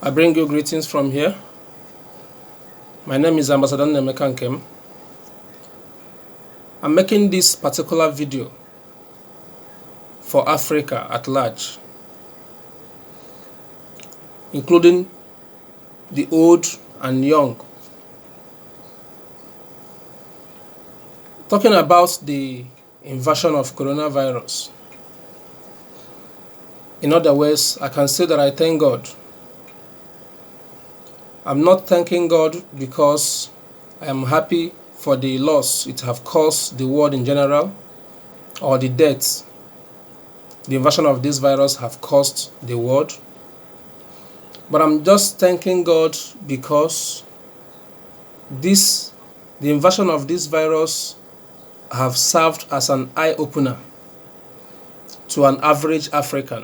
I bring you greetings from here. My name is Amb Naemeka Nkem. I'm making this particular video for Africa at large, including the old and young. Talking about the invasion of coronavirus. In other words, I can say that I thank God. I'm not thanking God because I am happy for the loss it have caused the world in general, or the deaths the invasion of this virus have caused the world. But I'm just thanking God because the invasion of this virus have served as an eye-opener to an average African.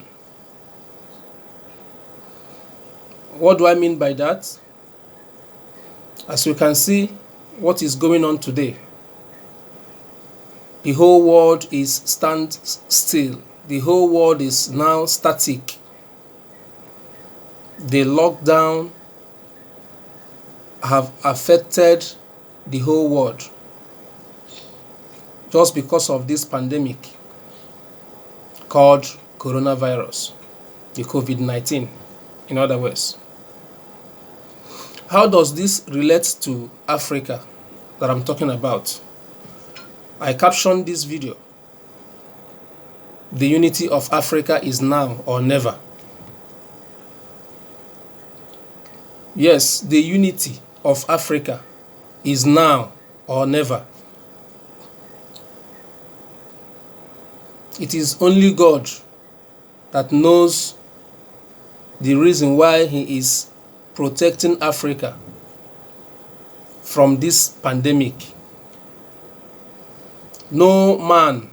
What do I mean by that? As you can see, what is going on today, the whole world is stand still. The whole world is now static. The lockdown have affected the whole world just because of this pandemic called coronavirus, the COVID-19, in other words. How does this relate to Africa that I'm talking about? I captioned this video, "The unity of Africa is now or never." Yes, the unity of Africa is now or never. It is only God that knows the reason why He is protecting Africa from this pandemic. No man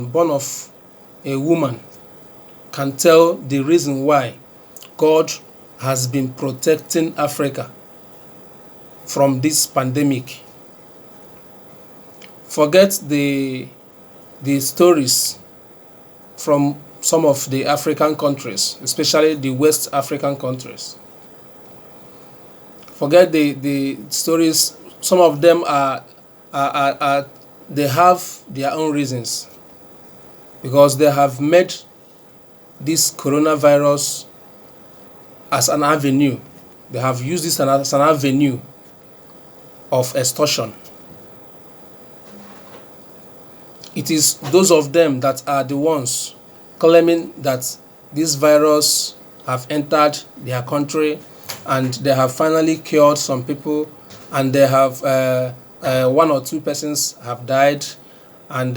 born of a woman can tell the reason why God has been protecting Africa from this pandemic. Forget the stories from some of the African countries, especially the West African countries. Forget the stories. Some of them they have their own reasons, because they have made this coronavirus as an avenue. They have used this as an avenue of extortion. It is those of them that are the ones claiming that this virus have entered their country and they have finally cured some people, and they have one or two persons have died, and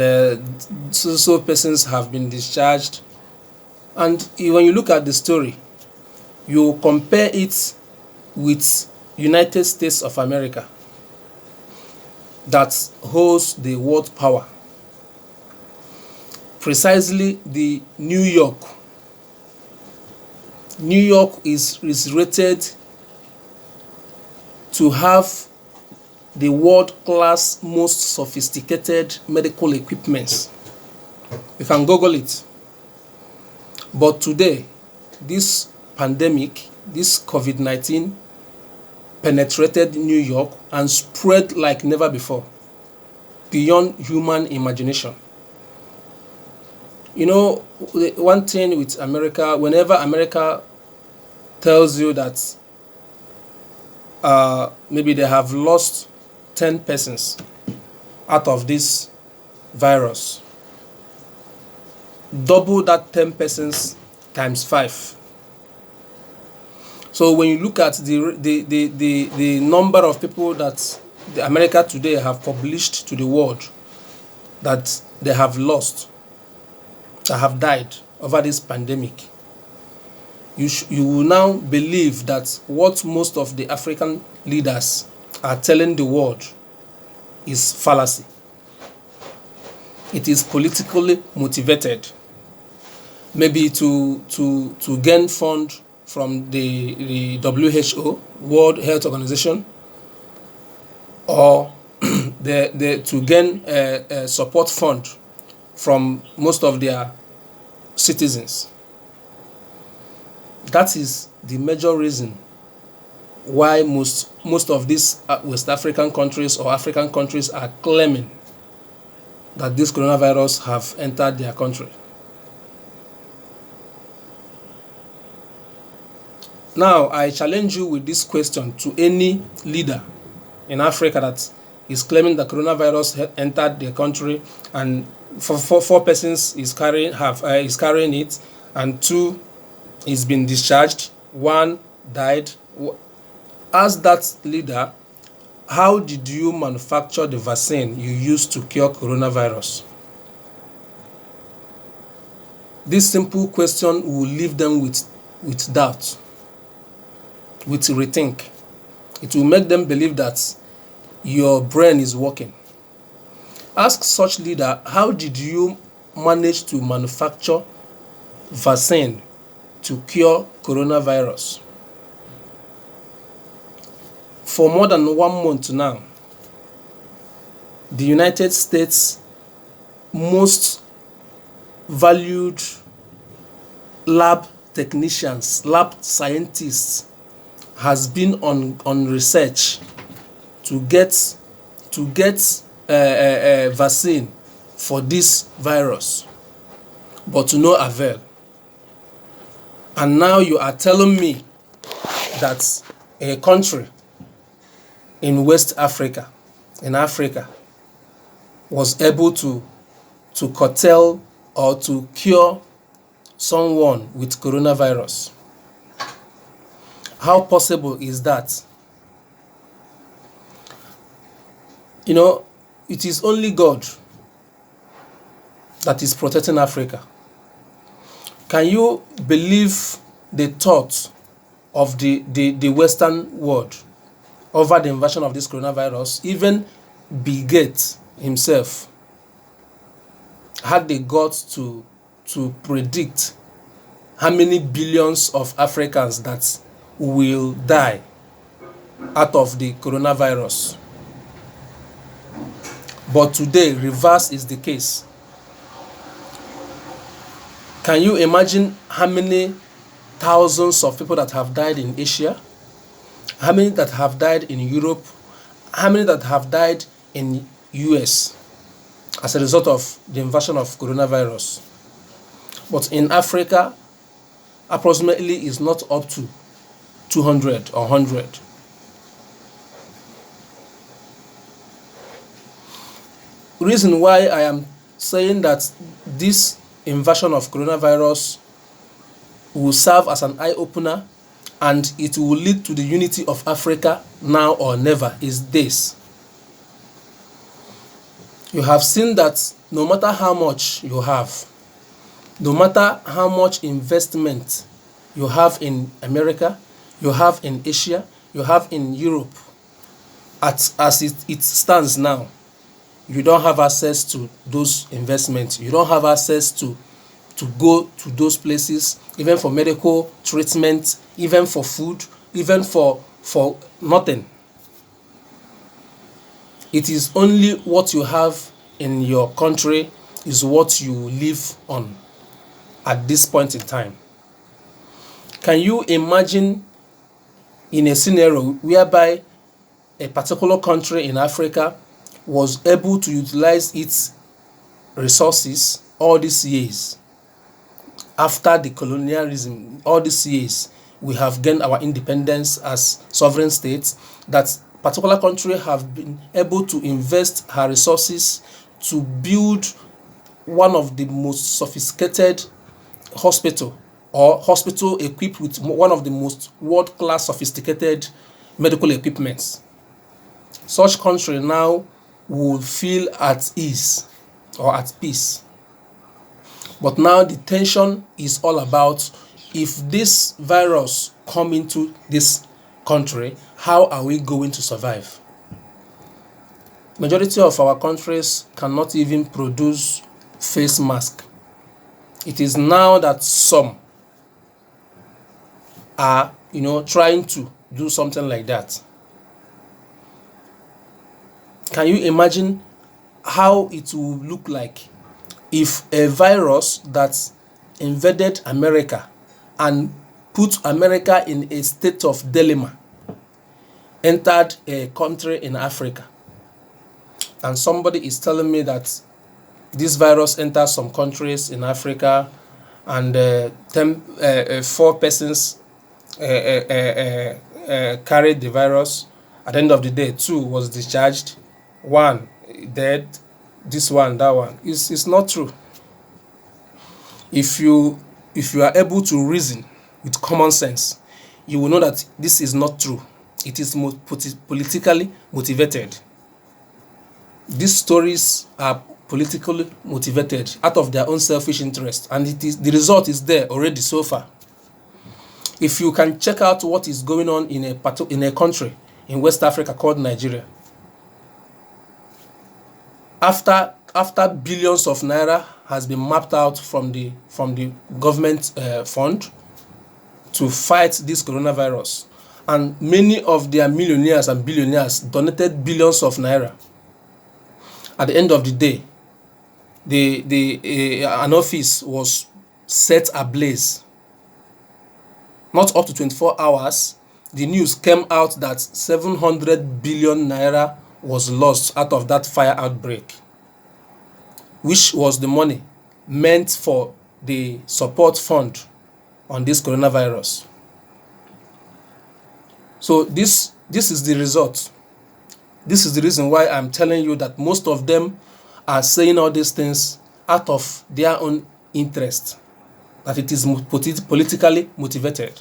so persons have been discharged. And when you look at the story, you compare it with United States of America that holds the world power. Precisely the New York is rated to have the world-class, most sophisticated medical equipments. You can Google it. But today, this pandemic, this COVID-19, penetrated New York and spread like never before, beyond human imagination. You know, one thing with America, whenever America tells you that maybe they have lost 10 persons out of this virus, double that 10 persons times 5. So when you look at the number of people that America today have published to the world that they have lost, that have died over this pandemic, you will now believe that what most of the African leaders are telling the world is fallacy. It is politically motivated, maybe to gain fund from the WHO, World Health Organization, or to gain a support fund from most of their citizens. That is the major reason why most of these West African countries or African countries are claiming that this coronavirus have entered their country. Now, I challenge you with this question to any leader in Africa that is claiming that coronavirus entered their country, and four persons is carrying it, and 2 is been discharged, 1 died. Ask that leader, how did you manufacture the vaccine you used to cure coronavirus? This simple question will leave them with doubt, with rethink. It will make them believe that your brain is working. Ask such leader, how did you manage to manufacture vaccine to cure coronavirus? For more than 1 month now, the United States' most valued lab technicians, lab scientists, has been on research to get a vaccine for this virus, but to no avail. And now you are telling me that a country in West Africa, in Africa, was able to curtail or to cure someone with coronavirus. How possible is that? You know, it is only God that is protecting Africa. Can you believe the thought of the Western world over the invasion of this coronavirus? Even Bill Gates himself had the guts to predict how many billions of Africans that will die out of the coronavirus. But today, reverse is the case. Can you imagine how many thousands of people that have died in Asia? How many that have died in Europe? How many that have died in US as a result of the invasion of coronavirus? But in Africa, approximately is not up to 200 or 100. Reason why I am saying that this invasion of coronavirus will serve as an eye-opener and it will lead to the unity of Africa now or never is this. You have seen that no matter how much you have, no matter how much investment you have in America, you have in Asia, you have in Europe, as it stands now, you don't have access to those investments. You don't have access to go to those places, even for medical treatment, even for food, even for nothing. It is only what you have in your country is what you live on at this point in time. Can you imagine in a scenario whereby a particular country in Africa was able to utilize its resources all these years? After the colonialism, all these years, we have gained our independence as sovereign states, that particular country have been able to invest her resources to build one of the most sophisticated hospital equipped with one of the most world-class sophisticated medical equipments. Such country now will feel at ease or at peace. But now the tension is all about, if this virus come into this country, how are we going to survive? Majority of our countries cannot even produce face mask. It is now that some are, trying to do something like that. Can you imagine how it will look like if a virus that invaded America and put America in a state of dilemma, entered a country in Africa. And somebody is telling me that this virus enters some countries in Africa, and 4 persons carried the virus. At the end of the day, 2 was discharged, 1 dead, this one, that one. It's not true. If you are able to reason with common sense, you will know that this is not true. It is politically motivated. These stories are politically motivated out of their own selfish interest, and the result is there already so far. If you can check out what is going on in a country in West Africa called Nigeria, after billions of naira has been mapped out from the government fund to fight this coronavirus, and many of their millionaires and billionaires donated billions of naira. At the end of the day, an office was set ablaze. Not up to 24 hours, the news came out that 700 billion naira was lost out of that fire outbreak, which was the money meant for the support fund on this coronavirus. So this is the result. This is the reason why I'm telling you that most of them are saying all these things out of their own interest, that it is politically motivated.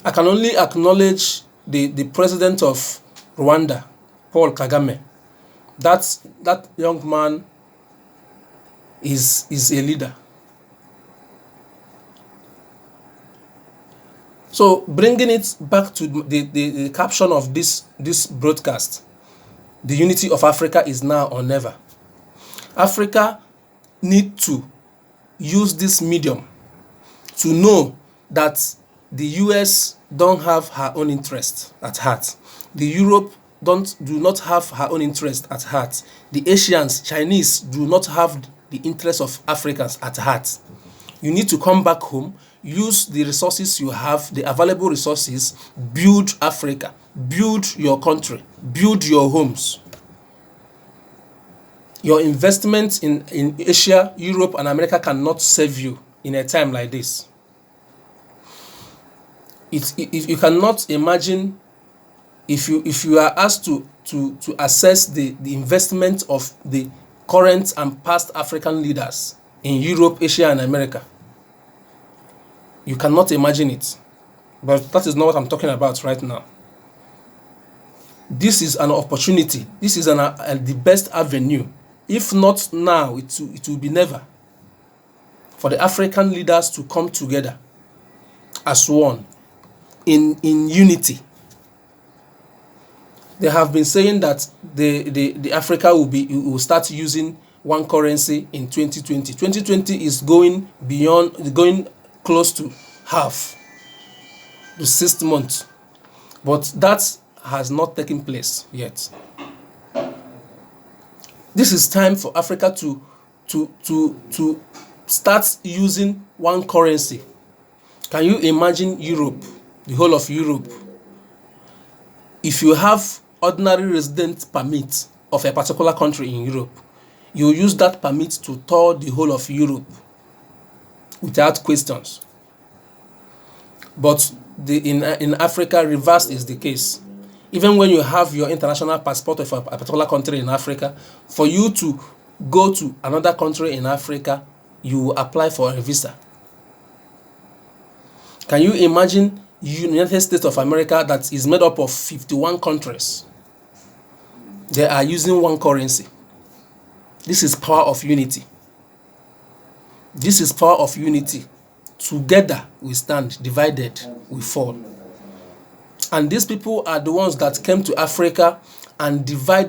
I can only acknowledge the president of Rwanda, Paul Kagame. That young man is a leader. So bringing it back to the caption of this broadcast, the unity of Africa is now or never. Africa need to use this medium to know that the US don't have her own interest at heart. The Europe do not have her own interest at heart. The Asians, Chinese do not have the interest of Africans at heart. You need to come back home, use the resources you have, the available resources, build Africa, build your country, build your homes. Your investment in Asia, Europe, and America cannot save you in a time like this. If you cannot imagine, if you are asked to assess the investment of the current and past African leaders in Europe, Asia, and America, you cannot imagine it. But that is not what I'm talking about right now. This is an opportunity. This is the best avenue. If not now, it will be never, for the African leaders to come together as one in unity. They have been saying that the Africa will start using one currency in 2020. 2020 is going close to half, the 6th month, but that has not taken place yet. This is time for Africa to start using one currency. Can you imagine Europe, the whole of Europe? If you have ordinary resident permit of a particular country in Europe, you use that permit to tour the whole of Europe without questions. But in Africa, reverse is the case. Even when you have your international passport of a particular country in Africa, for you to go to another country in Africa, you apply for a visa. Can you imagine United States of America that is made up of 51 countries? They are using one currency. This is power of unity. This is power of unity. Together we stand, divided we fall. And these people are the ones that came to Africa and divided